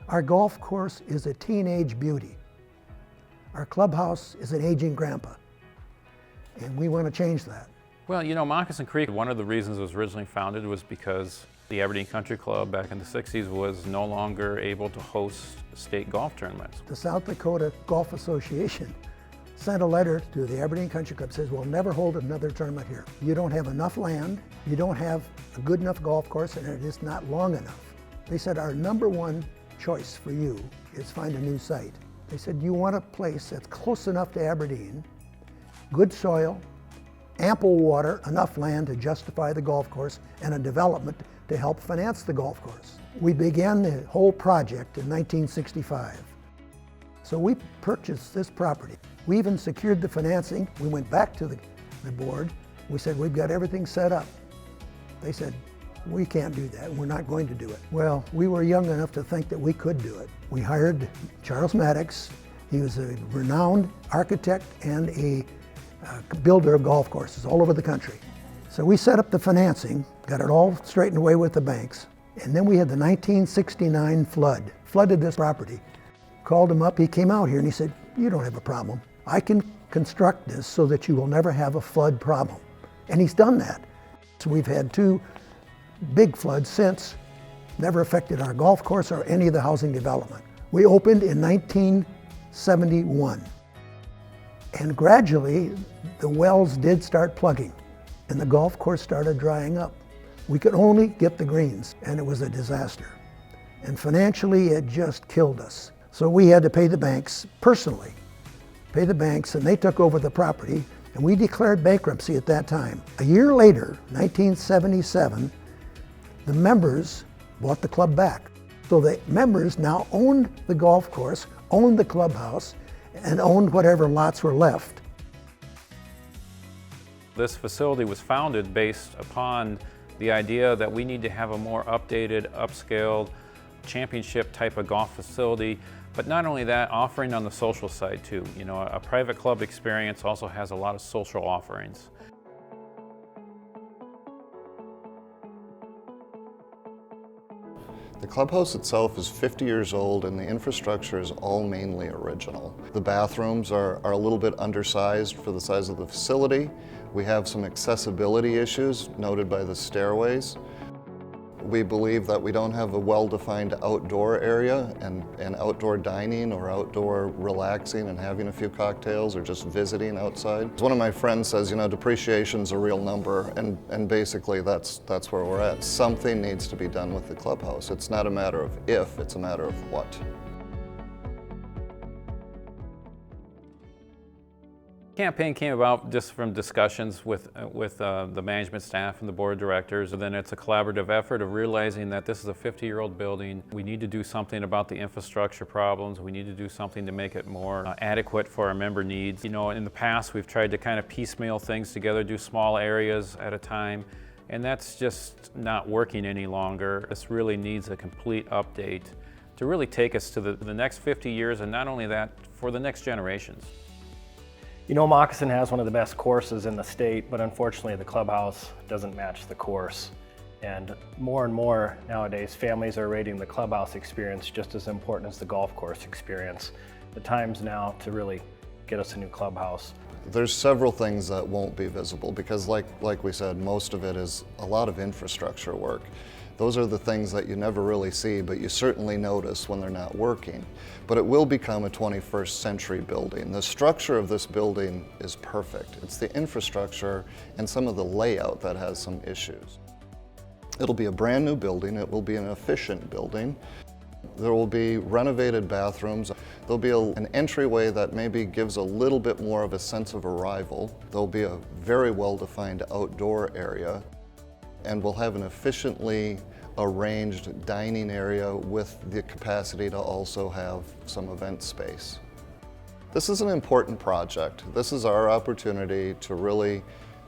Our golf course is a teenage beauty. Our clubhouse is an aging grandpa. And we want to change that. Well, you know, Moccasin Creek, one of the reasons it was originally founded was because the Aberdeen Country Club back in the 60s was no longer able to host state golf tournaments. The South Dakota Golf Association sent a letter to the Aberdeen Country Club, says we'll never hold another tournament here. You don't have enough land, you don't have a good enough golf course, and it is not long enough. They said our number one choice for you is find a new site. They said you want a place that's close enough to Aberdeen, good soil, ample water, enough land to justify the golf course, and a development to help finance the golf course. We began the whole project in 1965. So we purchased this property. We even secured the financing. We went back to the board. We said, we've got everything set up. They said, we can't do that. We're not going to do it. Well, we were young enough to think that we could do it. We hired Charles Maddox. He was a renowned architect and a builder of golf courses all over the country. So we set up the financing, got it all straightened away with the banks, and then we had the 1969 flood, flooded this property. Called him up, he came out here and he said, you don't have a problem. I can construct this so that you will never have a flood problem. And he's done that. So we've had two big floods since, never affected our golf course or any of the housing development. We opened in 1971. And gradually, the wells did start plugging, and the golf course started drying up. We could only get the greens, and it was a disaster. And financially, it just killed us. So we had to pay the banks personally, pay the banks, and they took over the property, and we declared bankruptcy at that time. A year later, 1977, the members bought the club back. So the members now owned the golf course, owned the clubhouse, and owned whatever lots were left. This facility was founded based upon the idea that we need to have a more updated, upscaled, championship type of golf facility, but not only that, offering on the social side too. You know, a private club experience also has a lot of social offerings. The clubhouse itself is 50 years old and the infrastructure is all mainly original. The bathrooms are a little bit undersized for the size of the facility. We have some accessibility issues noted by the stairways. We believe that we don't have a well-defined outdoor area and outdoor dining or outdoor relaxing and having a few cocktails or just visiting outside. One of my friends says, you know, depreciation's a real number, and basically that's where we're at. Something needs to be done with the clubhouse. It's not a matter of if, it's a matter of what. The campaign came about just from discussions with the management staff and the board of directors, and then it's a collaborative effort of realizing that this is a 50-year-old building. We need to do something about the infrastructure problems. We need to do something to make it more adequate for our member needs. You know, in the past we've tried to kind of piecemeal things together, do small areas at a time, and that's just not working any longer. This really needs a complete update to really take us to the next 50 years, and not only that, for the next generations. You know, Moccasin has one of the best courses in the state, but unfortunately the clubhouse doesn't match the course. And more nowadays, families are rating the clubhouse experience just as important as the golf course experience. The time's now to really get us a new clubhouse. There's several things that won't be visible because like we said, most of it is a lot of infrastructure work. Those are the things that you never really see, but you certainly notice when they're not working. But it will become a 21st century building. The structure of this building is perfect. It's the infrastructure and some of the layout that has some issues. It'll be a brand new building. It will be an efficient building. There will be renovated bathrooms. There'll be an entryway that maybe gives a little bit more of a sense of arrival. There'll be a very well-defined outdoor area. And we'll have an efficiently arranged dining area with the capacity to also have some event space. This is an important project. This is our opportunity to really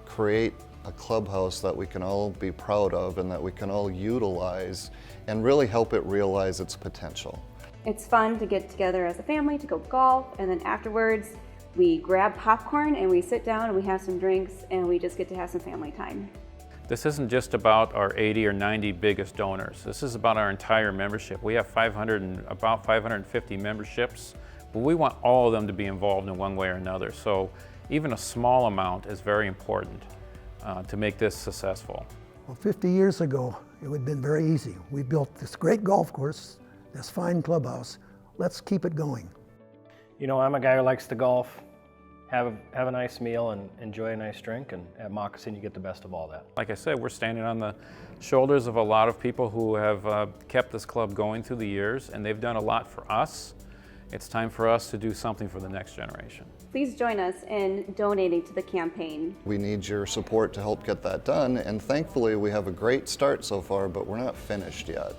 create a clubhouse that we can all be proud of and that we can all utilize and really help it realize its potential. It's fun to get together as a family to go golf, and then afterwards we grab popcorn and we sit down and we have some drinks and we just get to have some family time. This isn't just about our 80 or 90 biggest donors. This is about our entire membership. We have about 550 memberships, but we want all of them to be involved in one way or another. So even a small amount is very important to make this successful. Well, 50 years ago, it would have been very easy. We built this great golf course, this fine clubhouse. Let's keep it going. You know, I'm a guy who likes to golf, have a nice meal, and enjoy a nice drink, and at Moccasin you get the best of all that. Like I said, we're standing on the shoulders of a lot of people who have kept this club going through the years, and they've done a lot for us. It's time for us to do something for the next generation. Please join us in donating to the campaign. We need your support to help get that done, and thankfully we have a great start so far, but we're not finished yet.